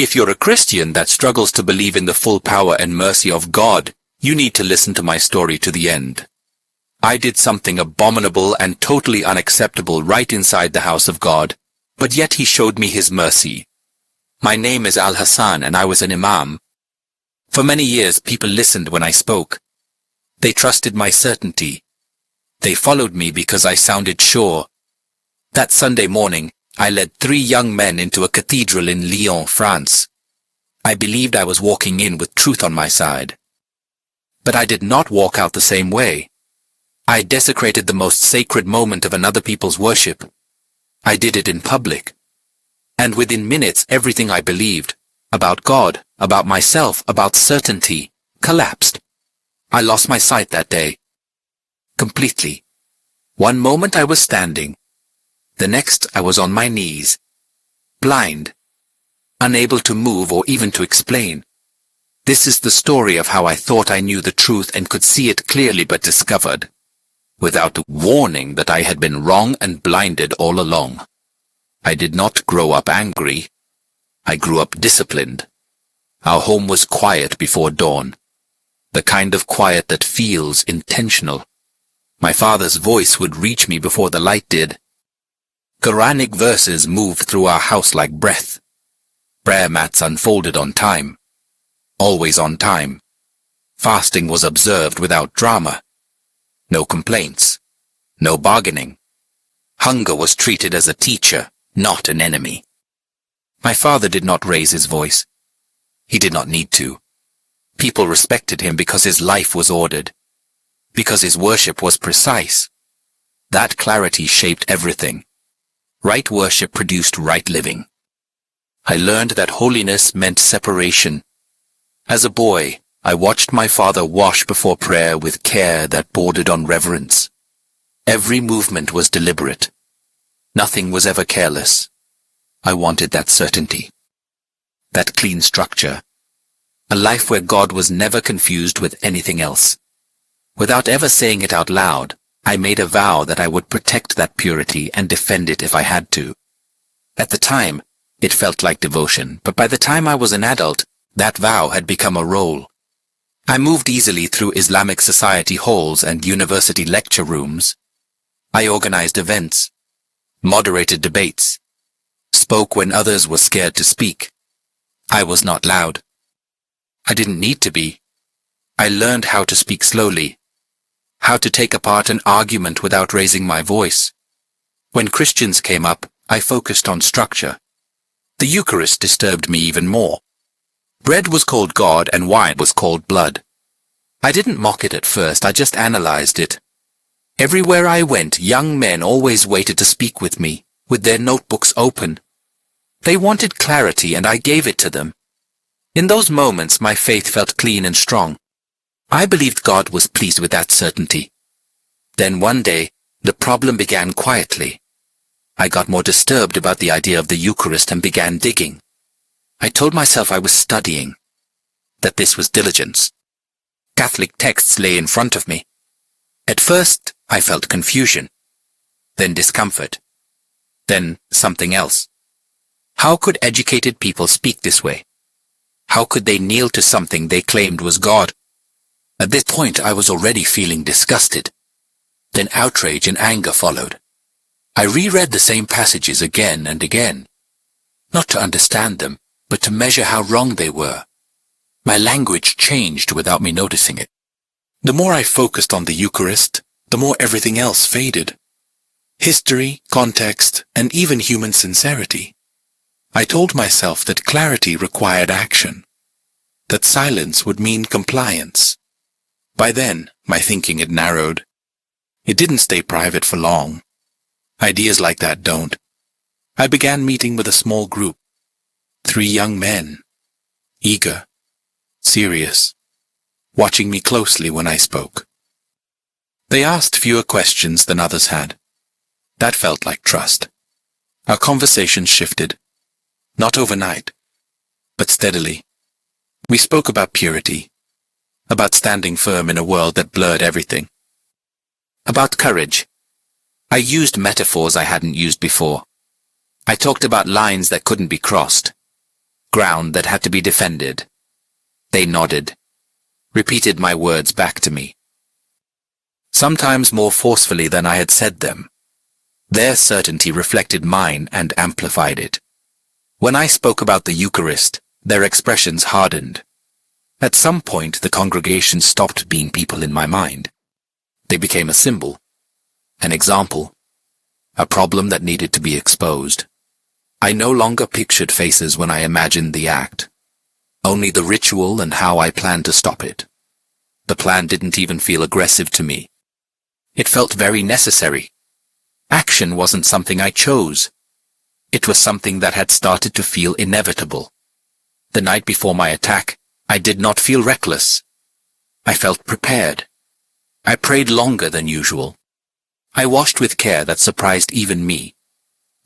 If you're a Christian that struggles to believe in the full power and mercy of God, you need to listen to my story to the end. I did something abominable and totally unacceptable right inside the house of God, but yet he showed me his mercy. My name is Al-Hassan and I was an Imam. For many years people listened when I spoke. They trusted my certainty. They followed me because I sounded sure. That Sunday morning, I led 3 young men into a cathedral in Lyon, France. I believed I was walking in with truth on my side. But I did not walk out the same way. I desecrated the most sacred moment of another people's worship. I did it in public. And within minutes everything I believed, about God, about myself, about certainty, collapsed. I lost my sight that day. Completely. One moment I was standing. The next I was on my knees. Blind. Unable to move or even to explain. This is the story of how I thought I knew the truth and could see it clearly but discovered, without a warning, that I had been wrong and blinded all along. I did not grow up angry. I grew up disciplined. Our home was quiet before dawn. The kind of quiet that feels intentional. My father's voice would reach me before the light did. Quranic verses moved through our house like breath. Prayer mats unfolded on time. Always on time. Fasting was observed without drama. No complaints. No bargaining. Hunger was treated as a teacher, not an enemy. My father did not raise his voice. He did not need to. People respected him because his life was ordered. Because his worship was precise. That clarity shaped everything. Right worship produced right living. I learned that holiness meant separation. As a boy, I watched my father wash before prayer with care that bordered on reverence. Every movement was deliberate. Nothing was ever careless. I wanted that certainty. That clean structure. A life where God was never confused with anything else. Without ever saying it out loud, I made a vow that I would protect that purity and defend it if I had to. At the time, it felt like devotion, but by the time I was an adult, that vow had become a role. I moved easily through Islamic society halls and university lecture rooms. I organized events, moderated debates, spoke when others were scared to speak. I was not loud. I didn't need to be. I learned how to speak slowly, how to take apart an argument without raising my voice. When Christians came up, I focused on structure. The Eucharist disturbed me even more. Bread was called God and wine was called blood. I didn't mock it at first, I just analyzed it. Everywhere I went, young men always waited to speak with me, with their notebooks open. They wanted clarity and I gave it to them. In those moments, my faith felt clean and strong. I believed God was pleased with that certainty. Then one day, the problem began quietly. I got more disturbed about the idea of the Eucharist and began digging. I told myself I was studying, that this was diligence. Catholic texts lay in front of me. At first, I felt confusion, then discomfort, then something else. How could educated people speak this way? How could they kneel to something they claimed was God? At this point, I was already feeling disgusted. Then outrage and anger followed. I reread the same passages again and again, not to understand them, but to measure how wrong they were. My language changed without me noticing it. The more I focused on the Eucharist, the more everything else faded. History, context, and even human sincerity. I told myself that clarity required action, that silence would mean compliance. By then, my thinking had narrowed. It didn't stay private for long. Ideas like that don't. I began meeting with a small group. 3 young men, eager, serious, watching me closely when I spoke. They asked fewer questions than others had. That felt like trust. Our conversation shifted, not overnight, but steadily. We spoke about purity, about standing firm in a world that blurred everything, about courage. I used metaphors I hadn't used before. I talked about lines that couldn't be crossed. ground that had to be defended. They nodded, repeated my words back to me, sometimes more forcefully than I had said them. Their certainty reflected mine and amplified it. When I spoke about the Eucharist, their expressions hardened. At some point, the congregation stopped being people in my mind. They became a symbol, an example, a problem that needed to be exposed. I no longer pictured faces when I imagined the act, only the ritual and how I planned to stop it. The plan didn't even feel aggressive to me. It felt very necessary. Action wasn't something I chose. It was something that had started to feel inevitable. The night before my attack, I did not feel reckless. I felt prepared. I prayed longer than usual. I washed with care that surprised even me.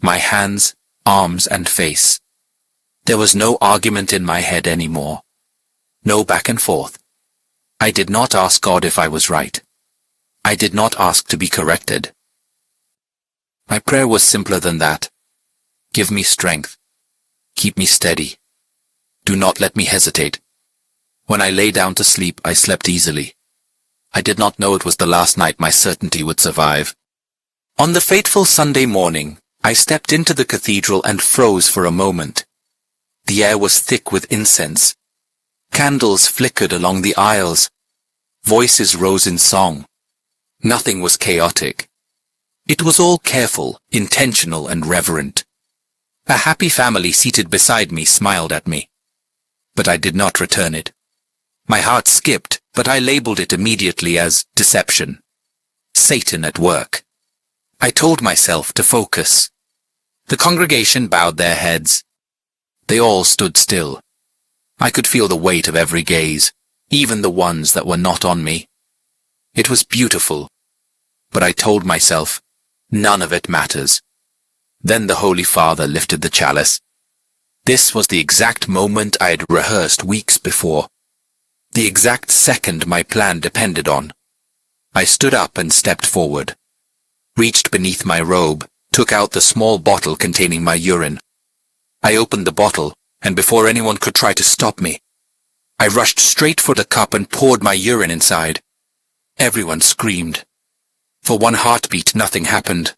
My hands, arms, and face. There was no argument in my head anymore. No back and forth. I did not ask God if I was right. I did not ask to be corrected. My prayer was simpler than that. Give me strength. Keep me steady. Do not let me hesitate. When I lay down to sleep, I slept easily. I did not know it was the last night my certainty would survive. On the fateful Sunday morning, I stepped into the cathedral and froze for a moment. The air was thick with incense. Candles flickered along the aisles. Voices rose in song. Nothing was chaotic. It was all careful, intentional, and reverent. A happy family seated beside me smiled at me. But I did not return it. My heart skipped, but I labeled it immediately as deception. Satan at work. I told myself to focus. The congregation bowed their heads. They all stood still. I could feel the weight of every gaze, even the ones that were not on me. It was beautiful, but I told myself, none of it matters. Then the Holy Father lifted the chalice. This was the exact moment I had rehearsed weeks before. The exact second my plan depended on. I stood up and stepped forward. Reached beneath my robe, took out the small bottle containing my urine. I opened the bottle, and before anyone could try to stop me, I rushed straight for the cup and poured my urine inside. Everyone screamed. For one heartbeat, nothing happened.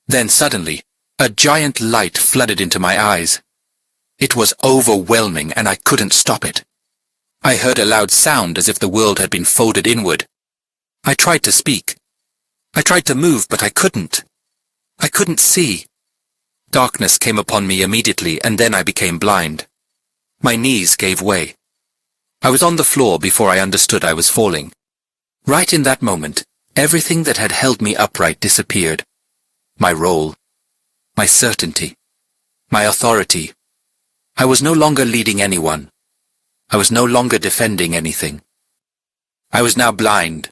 Then suddenly, a giant light flooded into my eyes. It was overwhelming, and I couldn't stop it. I heard a loud sound as if the world had been folded inward. I tried to speak. I tried to move, but I couldn't. I couldn't see. Darkness came upon me immediately, and then I became blind. My knees gave way. I was on the floor before I understood I was falling. Right in that moment, everything that had held me upright disappeared. My role, my certainty, my authority. I was no longer leading anyone. I was no longer defending anything. I was now blind,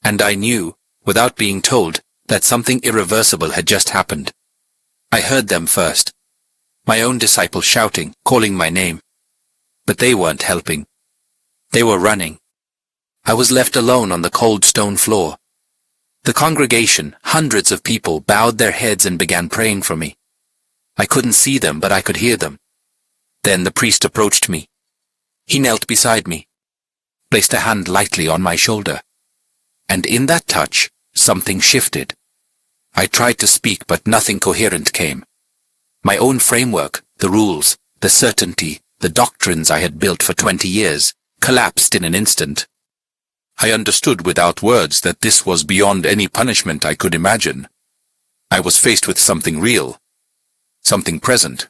and I knew, without being told, that something irreversible had just happened. I heard them first, my own disciples shouting, calling my name. But they weren't helping. They were running. I was left alone on the cold stone floor. The congregation, hundreds of people, bowed their heads and began praying for me. I couldn't see them, but I could hear them. Then the priest approached me. He knelt beside me, placed a hand lightly on my shoulder. And in that touch, something shifted. I tried to speak, but nothing coherent came. My own framework, the rules, the certainty, the doctrines I had built for 20 years, collapsed in an instant. I understood without words that this was beyond any punishment I could imagine. I was faced with something real, something present,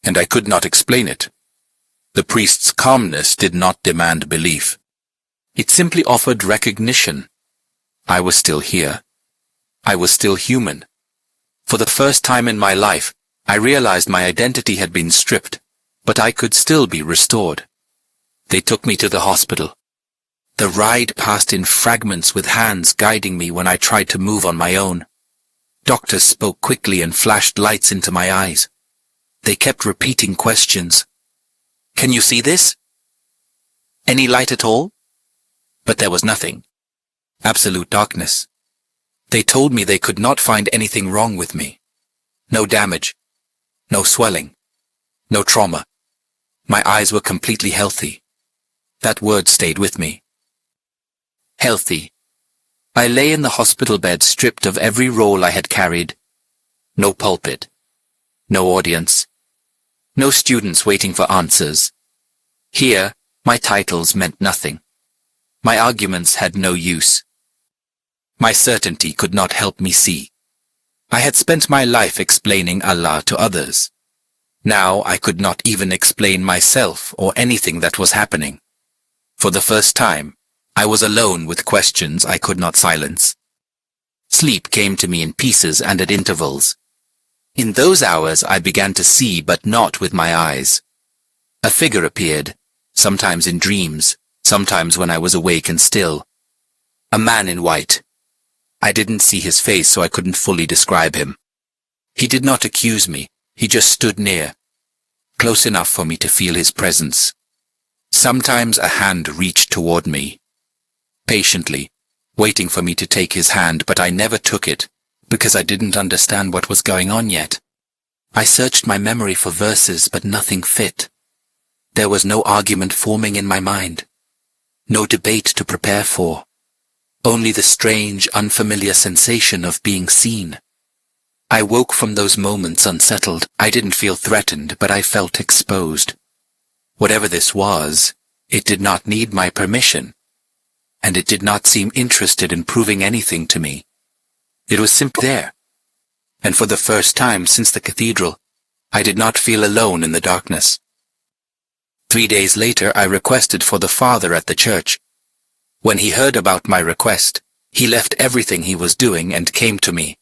and I could not explain it. The priest's calmness did not demand belief. It simply offered recognition. I was still here. I was still human. For the first time in my life, I realized my identity had been stripped, but I could still be restored. They took me to the hospital. The ride passed in fragments with hands guiding me when I tried to move on my own. Doctors spoke quickly and flashed lights into my eyes. They kept repeating questions. Can you see this? Any light at all? But there was nothing. Absolute darkness. They told me they could not find anything wrong with me. No damage. No swelling. No trauma. My eyes were completely healthy. That word stayed with me. Healthy. I lay in the hospital bed stripped of every role I had carried. No pulpit. No audience. No students waiting for answers. Here, my titles meant nothing. My arguments had no use. My certainty could not help me see. I had spent my life explaining Allah to others. Now I could not even explain myself or anything that was happening. For the first time, I was alone with questions I could not silence. Sleep came to me in pieces and at intervals. In those hours I began to see, but not with my eyes. A figure appeared, sometimes in dreams, sometimes when I was awake and still. A man in white. I didn't see his face, so I couldn't fully describe him. He did not accuse me, he just stood near, close enough for me to feel his presence. Sometimes a hand reached toward me, patiently, waiting for me to take his hand, but I never took it, because I didn't understand what was going on yet. I searched my memory for verses, but nothing fit. There was no argument forming in my mind, no debate to prepare for, only the strange, unfamiliar sensation of being seen. I woke from those moments unsettled. I didn't feel threatened, but I felt exposed. Whatever this was, it did not need my permission, and it did not seem interested in proving anything to me. It was simply there. And for the first time since the cathedral, I did not feel alone in the darkness. 3 days later, I requested for the father at the church. When he heard about my request, he left everything he was doing and came to me.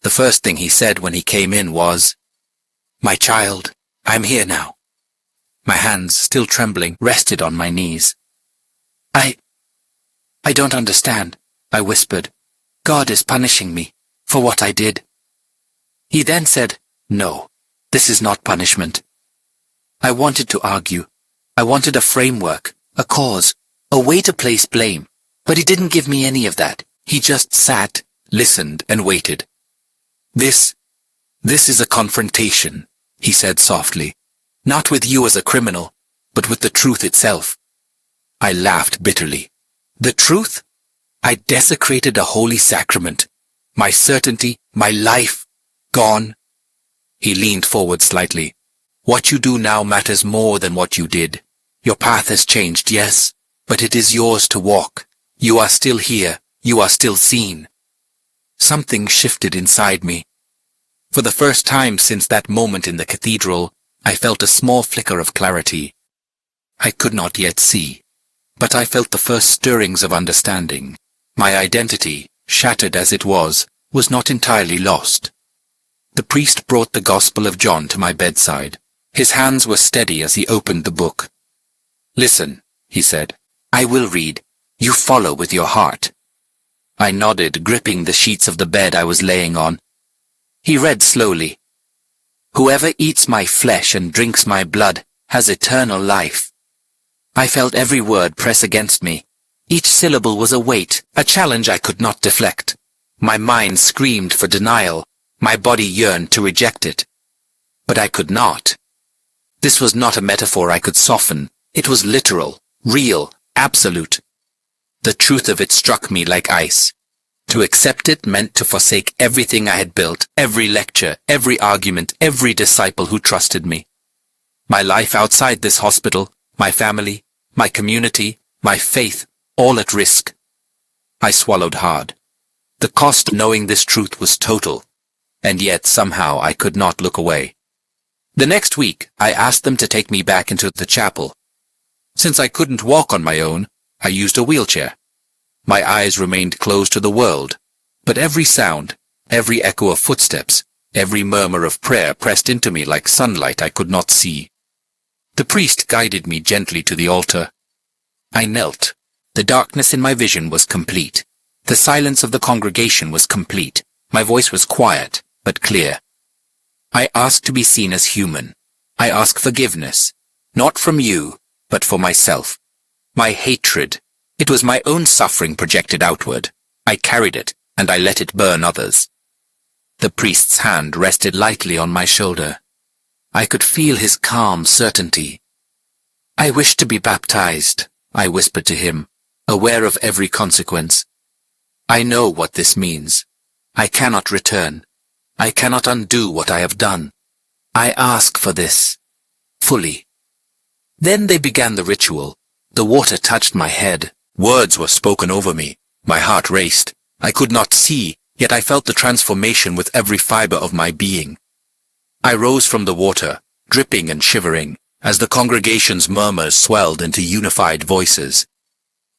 The first thing he said when he came in was, "My child, I'm here now." My hands, still trembling, rested on my knees. I don't understand," I whispered. "God is punishing me for what I did." He then said, "No, this is not punishment." I wanted to argue. I wanted a framework, a cause, a way to place blame, but he didn't give me any of that. He just sat, listened, and waited. This is a confrontation," he said softly. "Not with you as a criminal, but with the truth itself." I laughed bitterly. The truth? I desecrated a holy sacrament. My certainty, my life, gone. He leaned forward slightly. "What you do now matters more than what you did. Your path has changed, yes, but it is yours to walk. You are still here. You are still seen." Something shifted inside me. For the first time since that moment in the cathedral, I felt a small flicker of clarity. I could not yet see, but I felt the first stirrings of understanding. My identity, shattered as it was not entirely lost. The priest brought the Gospel of John to my bedside. His hands were steady as he opened the book. "Listen," he said. "I will read. You follow with your heart." I nodded, gripping the sheets of the bed I was laying on. He read slowly. "Whoever eats my flesh and drinks my blood has eternal life." I felt every word press against me. Each syllable was a weight, a challenge I could not deflect. My mind screamed for denial. My body yearned to reject it. But I could not. This was not a metaphor I could soften. It was literal, real, absolute. The truth of it struck me like ice. To accept it meant to forsake everything I had built, every lecture, every argument, every disciple who trusted me. My life outside this hospital, my family, my community, my faith, all at risk. I swallowed hard. The cost of knowing this truth was total, and yet somehow I could not look away. The next week, I asked them to take me back into the chapel. Since I couldn't walk on my own, I used a wheelchair. My eyes remained closed to the world, but every sound, every echo of footsteps, every murmur of prayer pressed into me like sunlight I could not see. The priest guided me gently to the altar. I knelt. The darkness in my vision was complete. The silence of the congregation was complete. My voice was quiet, but clear. I asked to be seen as human. I asked forgiveness, not from you, but for myself. My hatred, it was my own suffering projected outward. I carried it, and I let it burn others. The priest's hand rested lightly on my shoulder. I could feel his calm certainty, "I wish to be baptized," I whispered to him, aware of every consequence. "I know what this means. I cannot return. I cannot undo what I have done. I ask for this, fully." Then they began the ritual. The water touched my head. Words were spoken over me. My heart raced. I could not see, yet I felt the transformation with every fiber of my being. I rose from the water, dripping and shivering, as the congregation's murmurs swelled into unified voices.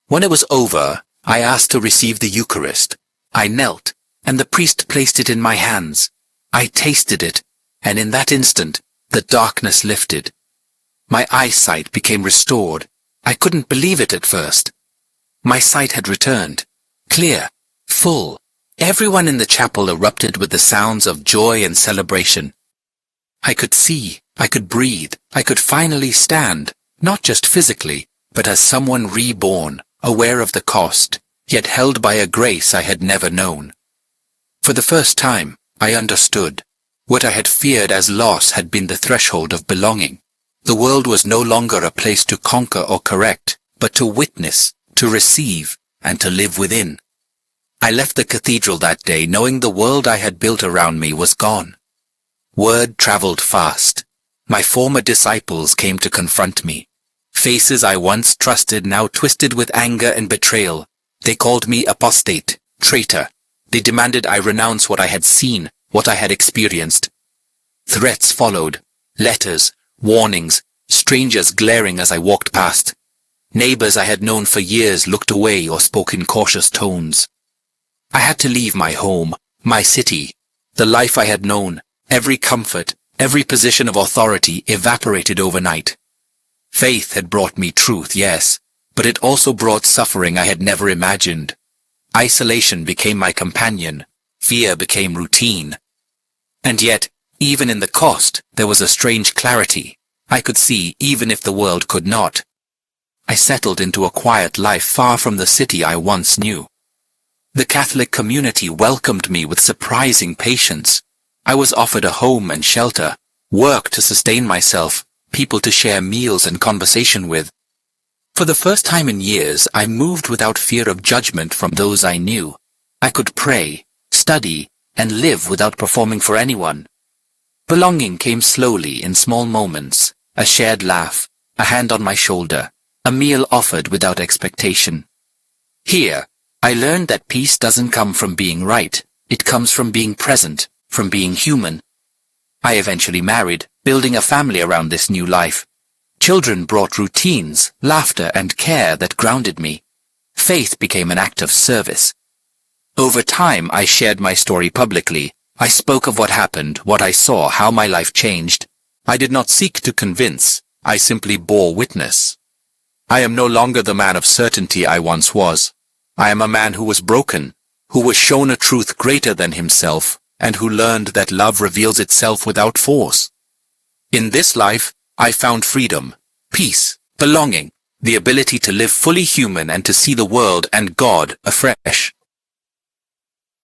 When it was over, I asked to receive the Eucharist. I knelt, and the priest placed it in my hands. I tasted it, and in that instant, the darkness lifted. My eyesight became restored. I couldn't believe it at first. My sight had returned, clear, full. Everyone in the chapel erupted with the sounds of joy and celebration. I could see, I could breathe, I could finally stand, not just physically, but as someone reborn, aware of the cost, yet held by a grace I had never known. For the first time, I understood. What I had feared as loss had been the threshold of belonging. The world was no longer a place to conquer or correct, but to witness, to receive, and to live within. I left the cathedral that day knowing the world I had built around me was gone. Word traveled fast. My former disciples came to confront me. Faces I once trusted now twisted with anger and betrayal. They called me apostate, traitor. They demanded I renounce what I had seen, what I had experienced. Threats followed, letters, warnings, strangers glaring as I walked past. Neighbors I had known for years looked away or spoke in cautious tones. I had to leave my home, my city, the life I had known. Every comfort, every position of authority evaporated overnight. Faith had brought me truth, yes, but it also brought suffering I had never imagined. Isolation became my companion. Fear became routine. And yet, even in the cost, there was a strange clarity. I could see even if the world could not. I settled into a quiet life far from the city I once knew. The Catholic community welcomed me with surprising patience. I was offered a home and shelter, work to sustain myself, people to share meals and conversation with. For the first time in years, I moved without fear of judgment from those I knew. I could pray, study, and live without performing for anyone. Belonging came slowly in small moments, a shared laugh, a hand on my shoulder, a meal offered without expectation. Here, I learned that peace doesn't come from being right, it comes from being present, from being human. I eventually married, building a family around this new life. Children brought routines, laughter, and care that grounded me. Faith became an act of service. Over time, I shared my story publicly. I spoke of what happened, what I saw, how my life changed. I did not seek to convince. I simply bore witness. I am no longer the man of certainty I once was. I am a man who was broken, who was shown a truth greater than himself, and who learned that love reveals itself without force. In this life, I found freedom, peace, belonging, the ability to live fully human and to see the world and God afresh.